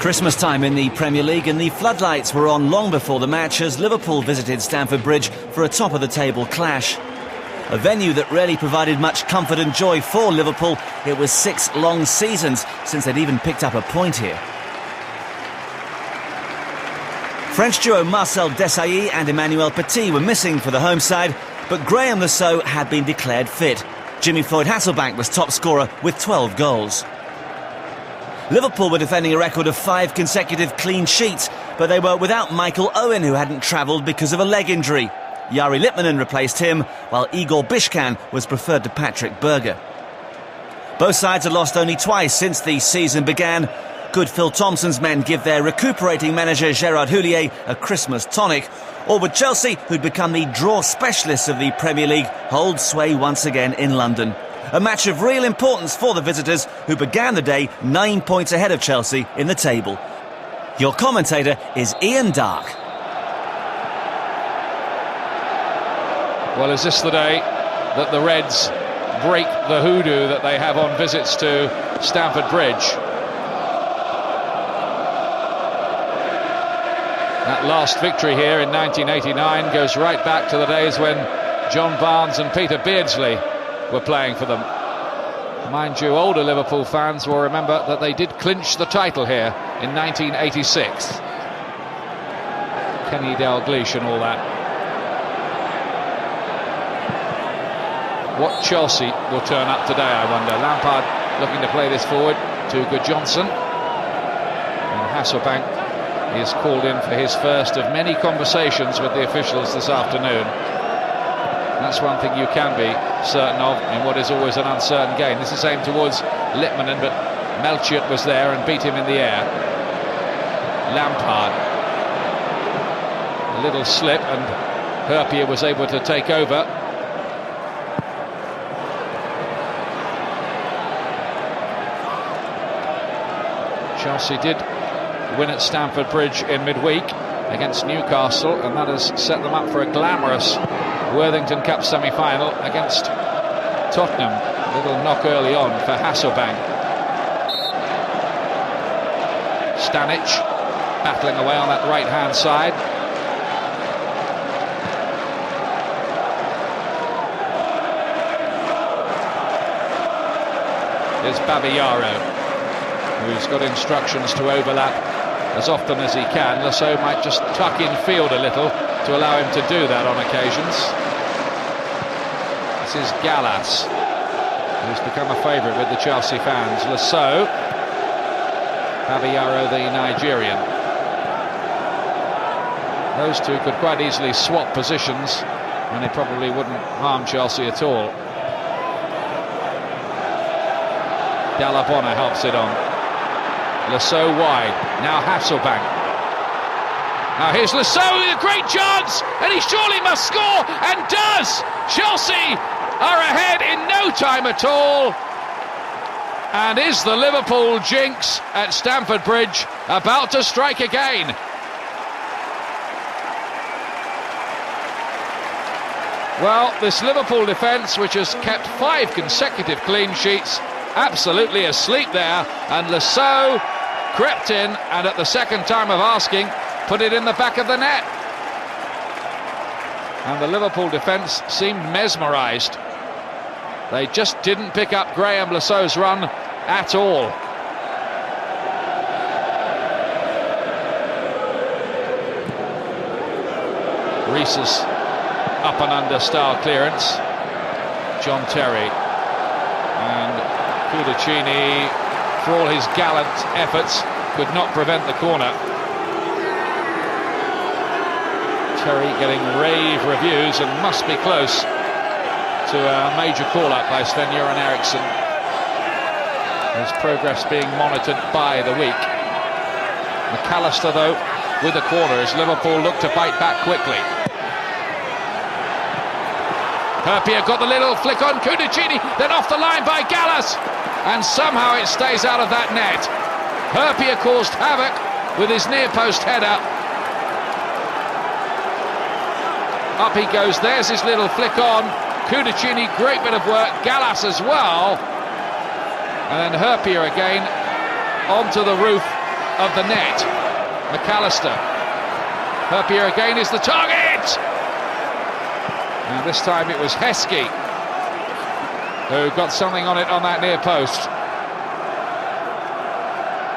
Christmas time in the Premier League, and the floodlights were on long before the match as Liverpool visited Stamford Bridge for a top-of-the-table clash. A venue that rarely provided much comfort and joy for Liverpool. It was 6 long seasons since they'd even picked up a point here. French duo Marcel Desailly and Emmanuel Petit were missing for the home side, but Graeme and Saux had been declared fit. Jimmy Floyd Hasselbaink was top scorer with 12 goals. Liverpool were defending a record of 5 consecutive clean sheets, but they were without Michael Owen, who hadn't travelled because of a leg injury. Jari Litmanen replaced him, while Igor Bishkan was preferred to Patrick Berger. Both sides had lost only twice since the season began. Could Phil Thompson's men give their recuperating manager Gerard Houllier a Christmas tonic? Or would Chelsea, who'd become the draw specialists of the Premier League, hold sway once again in London? A match of real importance for the visitors, who began the day 9 points ahead of Chelsea in the table. Your commentator is Ian Dark. Well, is this the day that the Reds break the hoodoo that they have on visits to Stamford Bridge? That last victory here in 1989 goes right back to the days when John Barnes and Peter Beardsley were playing for them. Mind you, older Liverpool fans will remember that they did clinch the title here in 1986. Kenny Dalglish and all that. What Chelsea will turn up today, I wonder. Lampard looking to play this forward to Gudjohnsen. And Hasselbaink is called in for his first of many conversations with the officials this afternoon. That's one thing you can be certain of in what is always an uncertain game. This is aimed towards Litmanen, but Melchiot was there and beat him in the air. Lampard. A little slip and Hyypia was able to take over. Chelsea did win at Stamford Bridge in midweek against Newcastle, and that has set them up for a glamorous Worthington Cup semi-final against Tottenham. A little knock early on for Hasselbaink. Stanic battling away on that right-hand side. Here's Babayaro, who's got instructions to overlap as often as he can. Saux might just tuck in field a little to allow him to do that on occasions. This is Gallas, who's become a favourite with the Chelsea fans. Saux, Babayaro, the Nigerian. Those two could quite easily swap positions, and they probably wouldn't harm Chelsea at all. Dalla Bona helps it on. Saux wide, now Hasselbaink. Now here's Saux with a great chance, and he surely must score, and does! Chelsea are ahead in no time at all. And is the Liverpool jinx at Stamford Bridge about to strike again? Well, this Liverpool defence, which has kept 5 consecutive clean sheets, absolutely asleep there, and Saux crept in and at the second time of asking put it in the back of the net. And the Liverpool defence seemed mesmerised. They just didn't pick up Graeme Saux' run at all. Riise's up and under style clearance. John Terry and Cudicini, for all his gallant efforts, could not prevent the corner. Terry getting rave reviews and must be close to a major call-up by Sven-Göran Eriksson. His progress being monitored by the week. McAllister, though, with the corner as Liverpool look to bite back quickly. Hyypia got the little flick on Cudicini, then off the line by Gallas, and somehow it stays out of that net. Hyypia caused havoc with his near post header. Up he goes, there's his little flick on. Cudicini, great bit of work. Gallas as well. And then Hyypia again onto the roof of the net. McAllister. Hyypia again is the target! And this time it was Heskey who got something on it on that near post.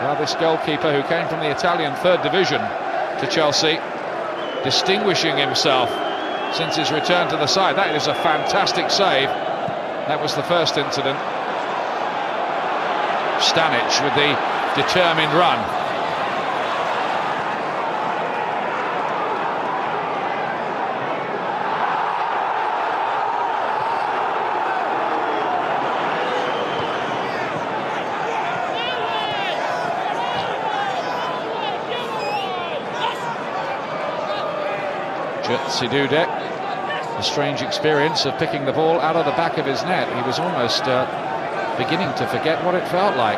Well, this goalkeeper who came from the Italian 3rd Division to Chelsea, distinguishing himself since his return to the side. That is a fantastic save. That was the first incident. Stanic with the determined run. Dudek, a strange experience of picking the ball out of the back of his net. He was almost beginning to forget what it felt like.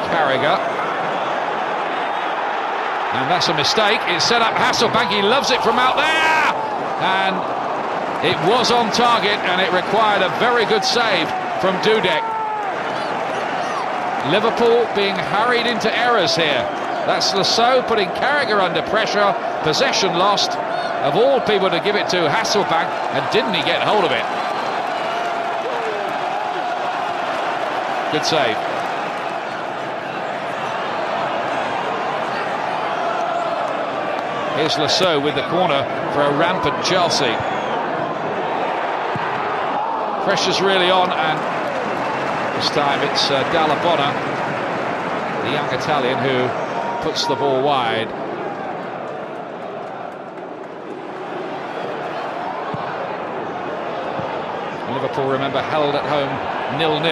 Carragher. And that's a mistake. It's set up Hasselbaink. He loves it from out there. And it was on target, and it required a very good save from Dudek. Liverpool being hurried into errors here. That's Saux putting Carragher under pressure. Possession lost. Of all people to give it to Hasselbaink, and didn't he get hold of it? Good save. Here's Saux with the corner for a rampant Chelsea. Pressure's really on, and this time it's Dalla, the young Italian, who puts the ball wide. Liverpool, remember, held at home 0-0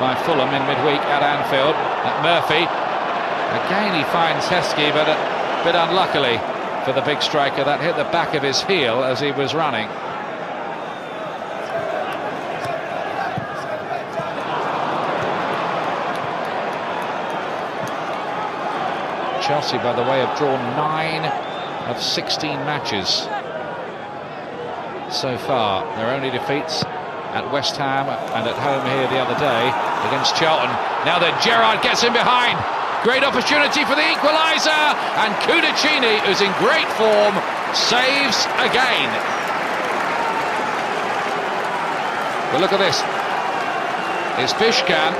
by Fulham in midweek at Anfield. At Murphy, again he finds Heskey, but a bit unluckily for the big striker. That hit the back of his heel as he was running. Chelsea, by the way, have drawn 9 of 16 matches so far. Their only defeats at West Ham and at home here the other day against Charlton. Now then, Gerrard gets in behind. Great opportunity for the equaliser, and Cudicini, who's in great form, saves again. But look at this. It's Fishkan.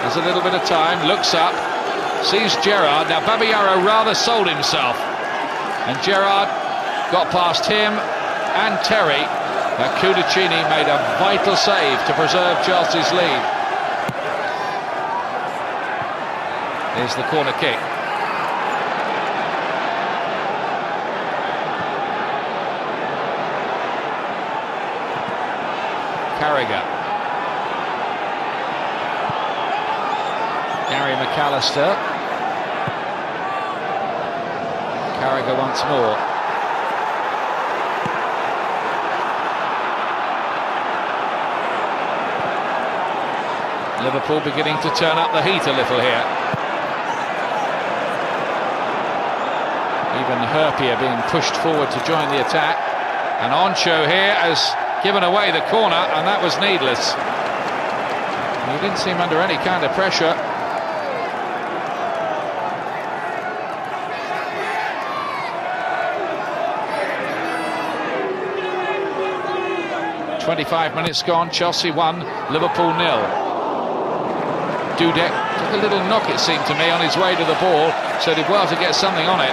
Has a little bit of time, looks up, sees Gerrard. Now Babayaro rather sold himself, and Gerrard got past him and Terry. Cudicini made a vital save to preserve Chelsea's lead. Here's the corner kick. Carragher. McAllister. Carragher once more. Liverpool beginning to turn up the heat a little here. Even Hyypia being pushed forward to join the attack. And Oncho here has given away the corner, and that was needless. He didn't seem under any kind of pressure. "25 minutes gone, Chelsea 1, Liverpool 0. Dudek took a little knock, it seemed to me, on his way to the ball, so did well to get something on it.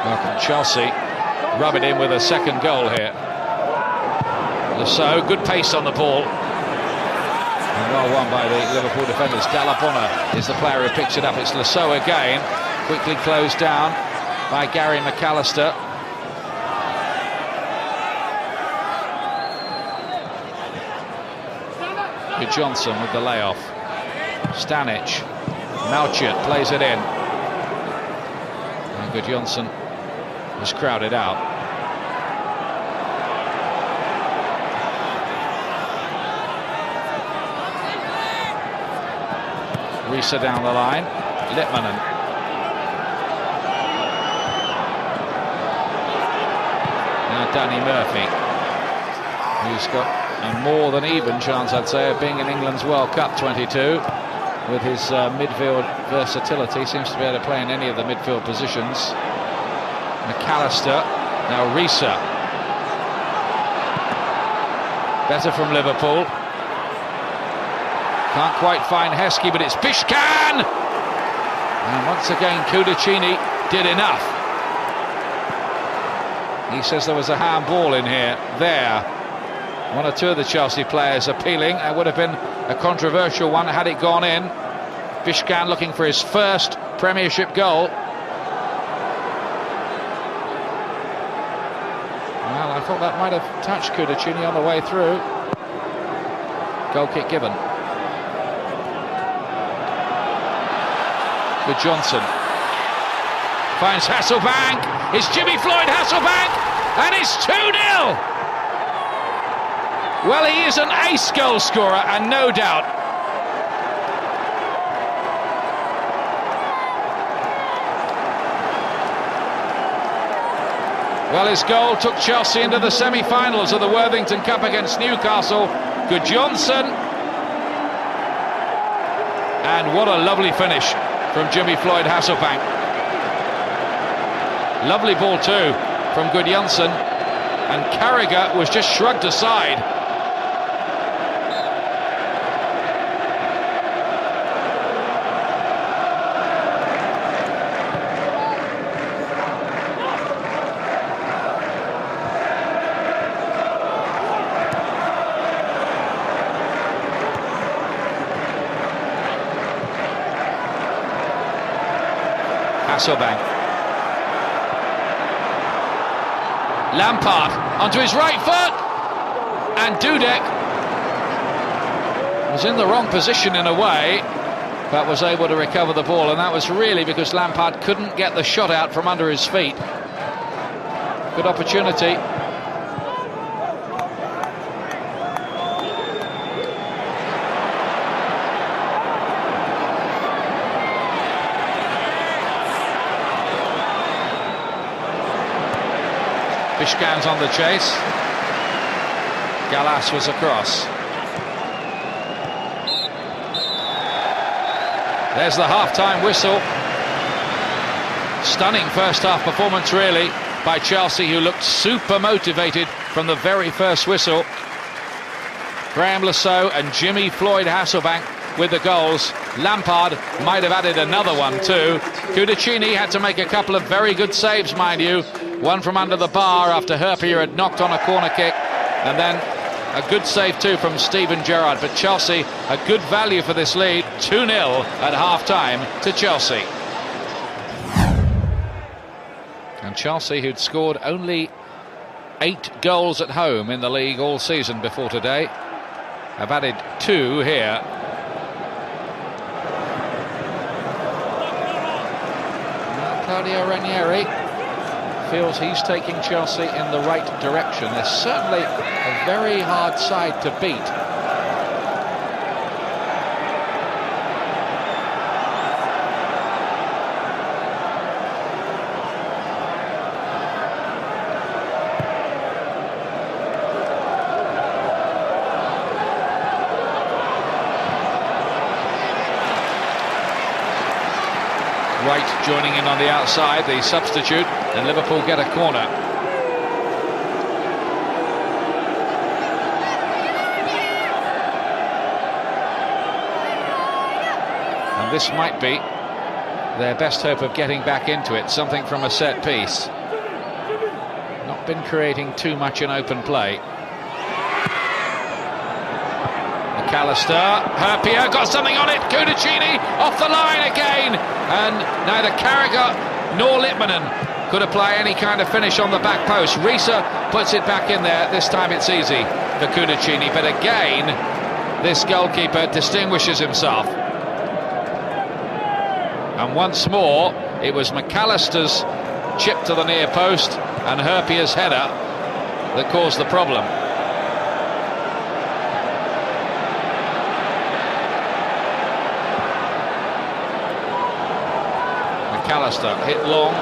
Well, can Chelsea rub it in with a second goal here? Saux, good pace on the ball. And well won by the Liverpool defenders. Dalla is the player who picks it up. It's Saux again. Quickly closed down by Gary McAllister. Gudjohnsen with the layoff. Stanic. Melchiot plays it in. And Gudjohnsen was crowded out. Riise down the line. Litmanen. Now Danny Murphy, who's got a more than even chance, I'd say, of being in England's World Cup 22. With his midfield versatility, seems to be able to play in any of the midfield positions. McAllister, now Riise. Better from Liverpool. Can't quite find Heskey, but it's Bishkan! And once again, Cudicini did enough. He says there was a handball in here. There. One or two of the Chelsea players appealing. It would have been a controversial one had it gone in. Bishkan looking for his first Premiership goal. Well, I thought that might have touched Cudicini on the way through. Goal kick given. Gudjohnsen finds Hasselbaink. It's Jimmy Floyd Hasselbaink, and it's 2-0. Well, he is an ace goal scorer, and no doubt. Well, his goal took Chelsea into the semi-finals of the Worthington Cup against Newcastle. Gudjohnsen. And what a lovely finish from Jimmy Floyd Hasselbaink. Lovely ball too from Gudjohnsen. And Carragher was just shrugged aside. Hasselbaink. Lampard onto his right foot, and Dudek was in the wrong position in a way, but was able to recover the ball, and that was really because Lampard couldn't get the shot out from under his feet. Good opportunity. Bishkan's on the chase. Gallas was across. There's the half-time whistle. Stunning first-half performance, really, by Chelsea, who looked super motivated from the very first whistle. Graeme Saux and Jimmy Floyd Hasselbaink with the goals. Lampard might have added another one too. Cudicini had to make a couple of very good saves, mind you. One from under the bar after Hyypia had knocked on a corner kick, and then a good save too from Steven Gerrard. But Chelsea, a good value for this lead. 2-0 at half-time to Chelsea. And Chelsea, who'd scored only 8 goals at home in the league all season before today, have added 2 here. Now Claudio Ranieri feels he's taking Chelsea in the right direction. They're certainly a very hard side to beat. White joining in on the outside, the substitute, and Liverpool get a corner. And this might be their best hope of getting back into it, something from a set piece. Not been creating too much in open play. McAllister, Hyypia got something on it, Cudicini off the line again, and neither Carragher nor Litmanen could apply any kind of finish on the back post. Riise puts it back in there. This time it's easy for Cudicini, but again this goalkeeper distinguishes himself. And once more it was McAllister's chip to the near post and Hyypia's header that caused the problem. McAllister, hit long.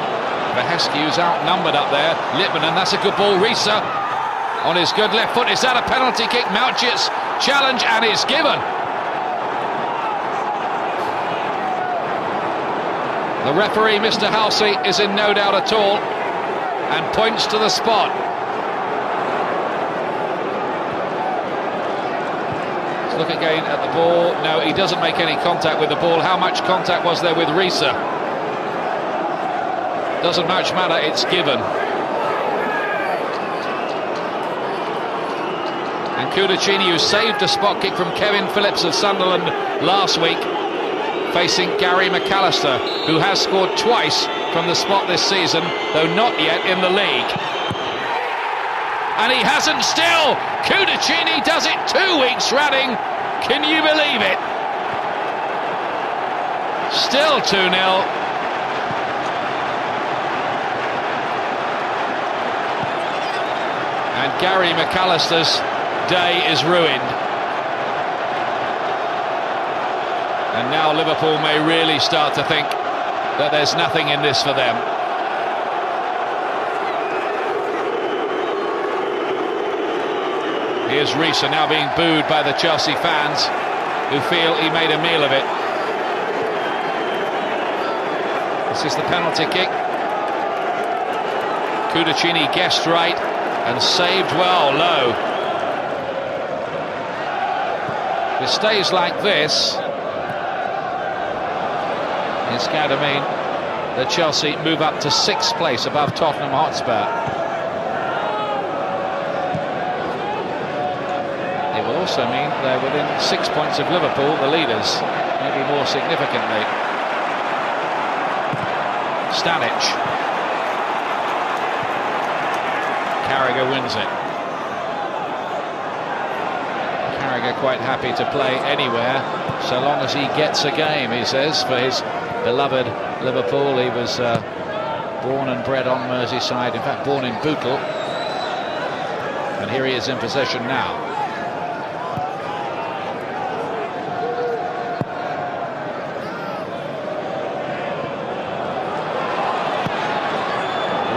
Vahescu's outnumbered up there. Lippmann, and that's a good ball. Riise on his good left foot. Is that a penalty kick? Melchiot's challenge, and it's given. The referee, Mr. Halsey, is in no doubt at all and points to the spot. Let's look again at the ball. No, he doesn't make any contact with the ball. How much contact was there with Riise? Doesn't much matter, it's given. And Cudicini, who saved a spot kick from Kevin Phillips of Sunderland last week, facing Gary McAllister, who has scored twice from the spot this season, though not yet in the league. And he hasn't still. Cudicini does it 2 weeks running. Can you believe it? Still 2-0. And Gary McAllister's day is ruined. And now Liverpool may really start to think that there's nothing in this for them. Here's Riise now being booed by the Chelsea fans, who feel he made a meal of it. This is the penalty kick. Cudicini guessed right and saved well low. If it stays like this, it's going to mean that Chelsea move up to 6th place above Tottenham Hotspur. It will also mean they're within 6 points of Liverpool, the leaders, maybe more significantly. Stanic. Carragher wins it. Carragher quite happy to play anywhere, so long as he gets a game, he says, for his beloved Liverpool. He was born and bred on Merseyside, in fact born in Bootle, and here he is in possession now.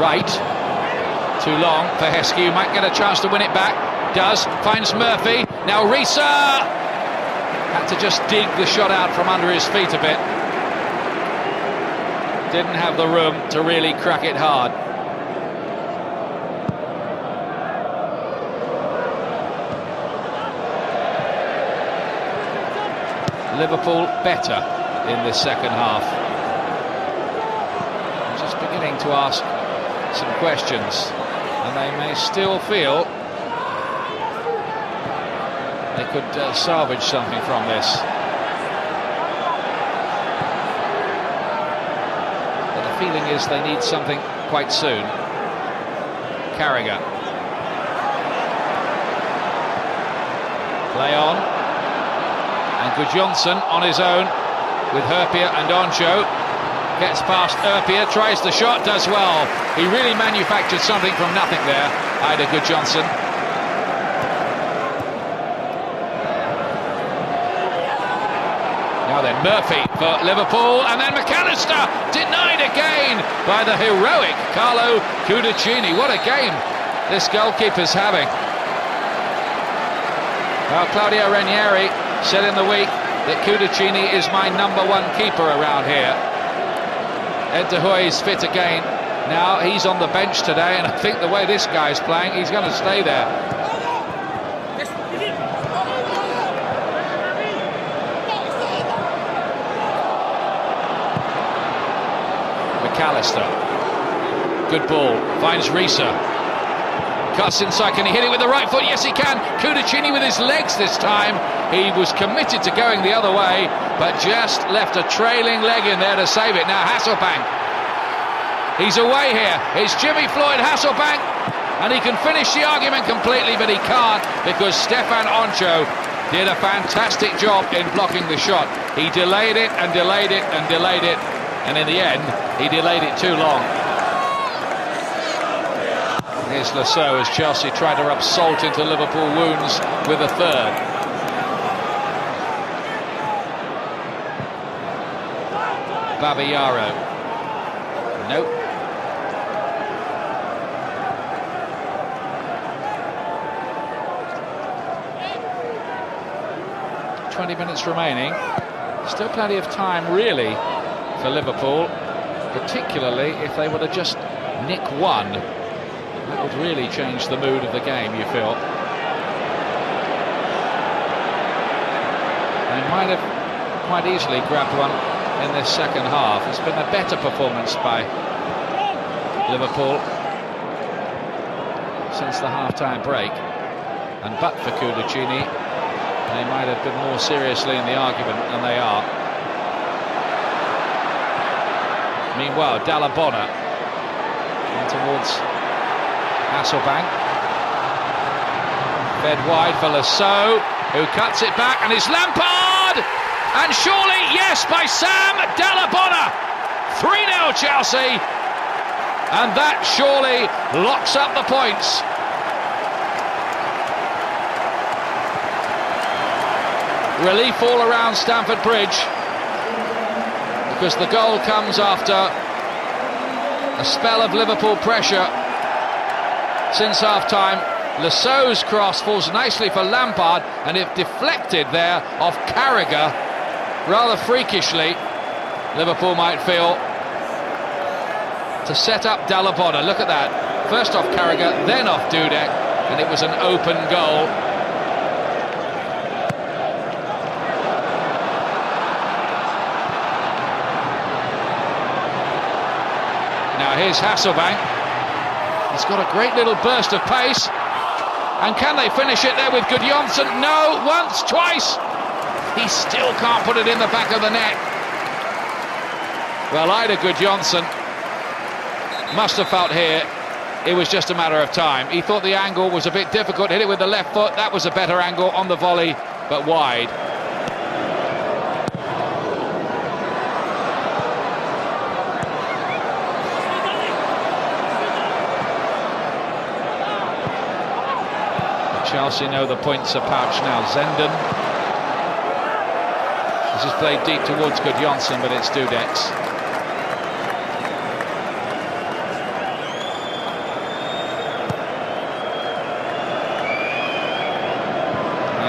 Right, too long. Vahescu might get a chance to win it back. Does, finds Murphy. Now Riise had to just dig the shot out from under his feet a bit. Didn't have the room to really crack it hard. Liverpool better in this second half. I'm just beginning to ask some questions, and they may still feel they could salvage something from this. But the feeling is they need something quite soon. Carragher. Play on. And Gudjohnsen on his own with Hyypia and Oncho. Gets past Hyypia, tries the shot, does well. He really manufactured something from nothing there, Eidur Gudjohnsen. Now then, Murphy for Liverpool, and then McAllister denied again by the heroic Carlo Cudicini. What a game this goalkeeper's having. Well, Claudio Ranieri said in the week that Cudicini is my #1 keeper around here. Ed De Hoy's fit again. Now he's on the bench today, and I think the way this guy's playing, he's going to stay there. McAllister. Good ball. Finds Riise. Cuts inside. Can he hit it with the right foot? Yes, he can. Cudicini with his legs this time. He was committed to going the other way, but just left a trailing leg in there to save it. Now Hasselbaink. He's away here. It's Jimmy Floyd Hasselbaink, and he can finish the argument completely, but he can't because Stefan Oncho did a fantastic job in blocking the shot. He delayed it and delayed it and delayed it, and in the end, he delayed it too long. Here's Saux as Chelsea try to rub salt into Liverpool wounds with a third. Babayaro. Nope. Minutes remaining. Still plenty of time, really, for Liverpool, particularly if they were to just nick one. That would really change the mood of the game, you feel. They might have quite easily grabbed one in this second half. It's been a better performance by Liverpool since the half-time break. And but for Cudicini, they might have been more seriously in the argument than they are. Meanwhile, Dalla towards Hasselbaink. Fed wide for Saux, who cuts it back, and it's Lampard! And surely, yes, by Sam Dalla. 3-0 Chelsea. And that surely locks up the points. Relief all around Stamford Bridge, because the goal comes after a spell of Liverpool pressure since half-time. Saux's cross falls nicely for Lampard, and if deflected there off Carragher, rather freakishly, Liverpool might feel, to set up Dalla. Look at that. First off Carragher, then off Dudek, and it was an open goal. Now here's Hasselbaink. He's got a great little burst of pace. And can they finish it there with Gudjohnsen? No, once, twice. He still can't put it in the back of the net. Well, Eidur Gudjohnsen must have felt here it was just a matter of time. He thought the angle was a bit difficult, hit it with the left foot. That was a better angle on the volley, but wide. Chelsea know the points are pouched now. Zenden. This is played deep towards Gudjohnsen, but it's Dudek's.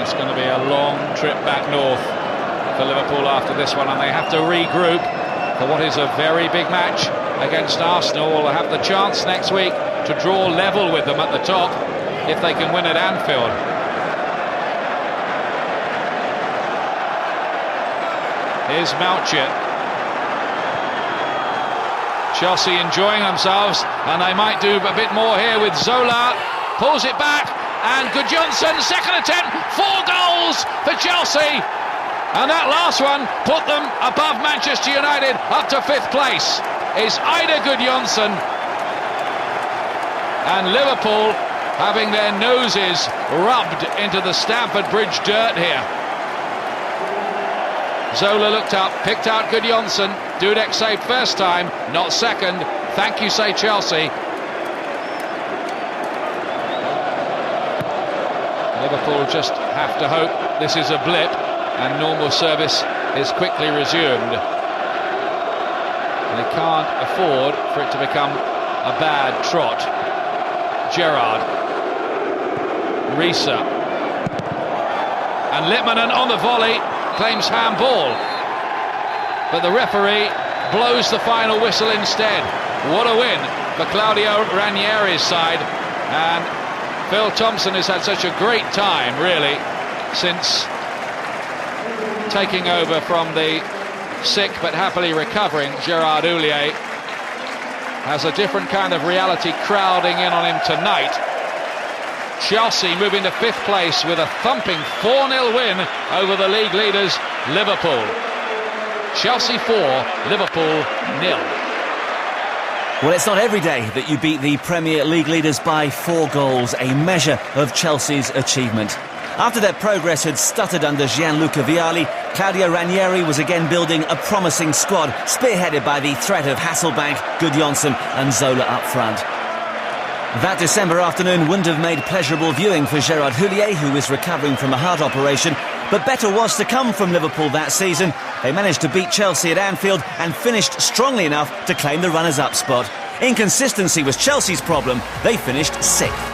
It's going to be a long trip back north for Liverpool after this one, and they have to regroup for what is a very big match against Arsenal. Will have the chance next week to draw level with them at the top if they can win at Anfield. Here's Melchiot. Chelsea enjoying themselves, and they might do a bit more here with Zola. Pulls it back, and Gudjohnsen, second attempt, 4 goals for Chelsea. And that last one put them above Manchester United up to 5th place. It's Eidur Gudjohnsen. And Liverpool having their noses rubbed into the Stamford Bridge dirt here. Zola looked up, picked out Gudjohnsen. Dudek saved first time, not second. Thank you, say Chelsea. Liverpool just have to hope this is a blip and normal service is quickly resumed. They can't afford for it to become a bad trot. Gerrard. Riise. And Litmanen on the volley claims handball. But the referee blows the final whistle instead. What a win for Claudio Ranieri's side. And Phil Thompson has had such a great time, really, since taking over from the sick but happily recovering Gérard Houllier. Has a different kind of reality crowding in on him tonight. Chelsea moving to 5th place with a thumping 4-0 win over the league leaders Liverpool. Chelsea 4, Liverpool 0. Well, it's not every day that you beat the Premier League leaders by 4 goals, a measure of Chelsea's achievement. After their progress had stuttered under Gianluca Vialli, Claudio Ranieri was again building a promising squad, spearheaded by the threat of Hasselbaink, Gudjohnsen and Zola up front. That December afternoon wouldn't have made pleasurable viewing for Gérard Houllier, who is recovering from a heart operation, But better was to come from Liverpool that season. They managed to beat Chelsea at Anfield and finished strongly enough to claim the runners-up spot. Inconsistency was Chelsea's problem. They finished 6th.